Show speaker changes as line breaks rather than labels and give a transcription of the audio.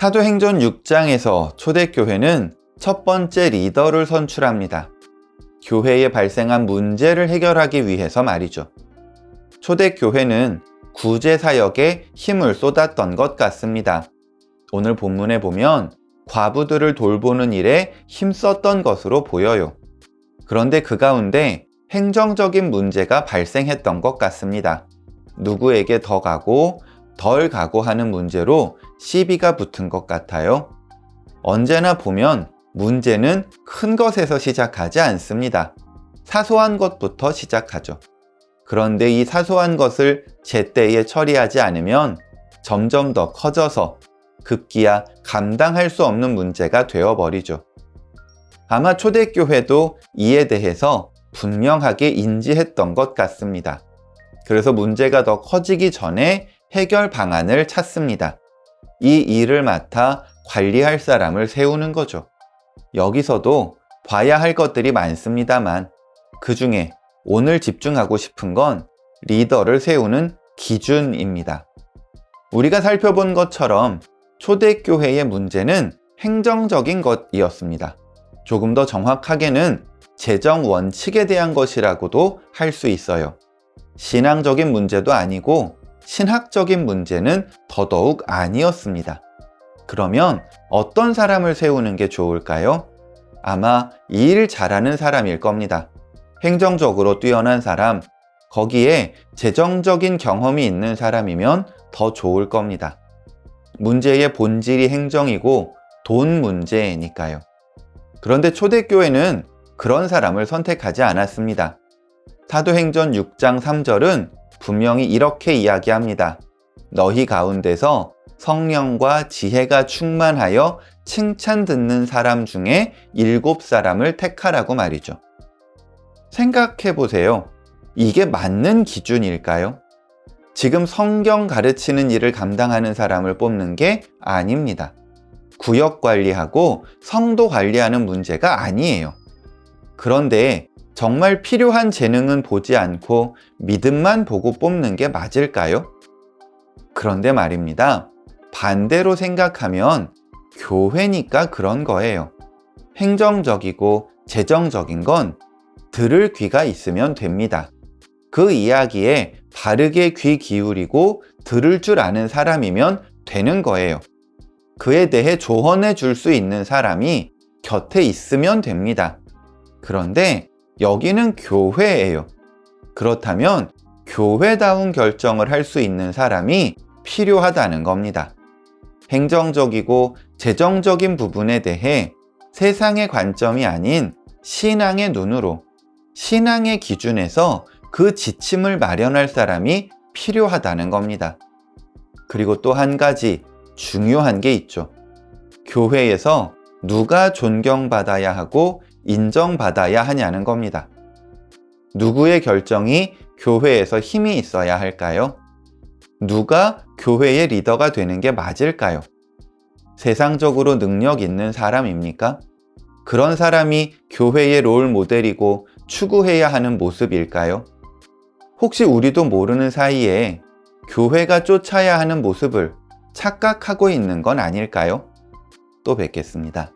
사도행전 6장에서 초대교회는 첫 번째 리더를 선출합니다. 교회에 발생한 문제를 해결하기 위해서 말이죠. 초대교회는 구제사역에 힘을 쏟았던 것 같습니다. 오늘 본문에 보면 과부들을 돌보는 일에 힘썼던 것으로 보여요. 그런데 그 가운데 행정적인 문제가 발생했던 것 같습니다. 누구에게 더 가고 덜 가고 하는 문제로 시비가 붙은 것 같아요. 언제나 보면 문제는 큰 것에서 시작하지 않습니다. 사소한 것부터 시작하죠. 그런데 이 사소한 것을 제때에 처리하지 않으면 점점 더 커져서 급기야 감당할 수 없는 문제가 되어버리죠. 아마 초대교회도 이에 대해서 분명하게 인지했던 것 같습니다. 그래서 문제가 더 커지기 전에 해결 방안을 찾습니다. 이 일을 맡아 관리할 사람을 세우는 거죠. 여기서도 봐야 할 것들이 많습니다만 그 중에 오늘 집중하고 싶은 건 리더를 세우는 기준입니다. 우리가 살펴본 것처럼 초대교회의 문제는 행정적인 것이었습니다. 조금 더 정확하게는 재정 원칙에 대한 것이라고도 할 수 있어요. 신앙적인 문제도 아니고 신학적인 문제는 더더욱 아니었습니다. 그러면 어떤 사람을 세우는 게 좋을까요? 아마 일 잘하는 사람일 겁니다. 행정적으로 뛰어난 사람, 거기에 재정적인 경험이 있는 사람이면 더 좋을 겁니다. 문제의 본질이 행정이고 돈 문제니까요. 그런데 초대교회는 그런 사람을 선택하지 않았습니다. 사도행전 6장 3절은 분명히 이렇게 이야기합니다. 너희 가운데서 성령과 지혜가 충만하여 칭찬 듣는 사람 중에 7사람을 택하라고 말이죠. 생각해 보세요. 이게 맞는 기준일까요? 지금 성경 가르치는 일을 감당하는 사람을 뽑는 게 아닙니다. 구역 관리하고 성도 관리하는 문제가 아니에요. 그런데 정말 필요한 재능은 보지 않고 믿음만 보고 뽑는 게 맞을까요? 그런데 말입니다. 반대로 생각하면 교회니까 그런 거예요. 행정적이고 재정적인 건 들을 귀가 있으면 됩니다. 그 이야기에 바르게 귀 기울이고 들을 줄 아는 사람이면 되는 거예요. 그에 대해 조언해 줄 수 있는 사람이 곁에 있으면 됩니다. 그런데 여기는 교회예요. 그렇다면 교회다운 결정을 할 수 있는 사람이 필요하다는 겁니다. 행정적이고 재정적인 부분에 대해 세상의 관점이 아닌 신앙의 눈으로, 신앙의 기준에서 그 지침을 마련할 사람이 필요하다는 겁니다. 그리고 또 한 가지 중요한 게 있죠. 교회에서 누가 존경받아야 하고 인정받아야 하냐는 겁니다. 누구의 결정이 교회에서 힘이 있어야 할까요? 누가 교회의 리더가 되는 게 맞을까요? 세상적으로 능력 있는 사람입니까? 그런 사람이 교회의 롤 모델이고 추구해야 하는 모습일까요? 혹시 우리도 모르는 사이에 교회가 쫓아야 하는 모습을 착각하고 있는 건 아닐까요? 또 뵙겠습니다.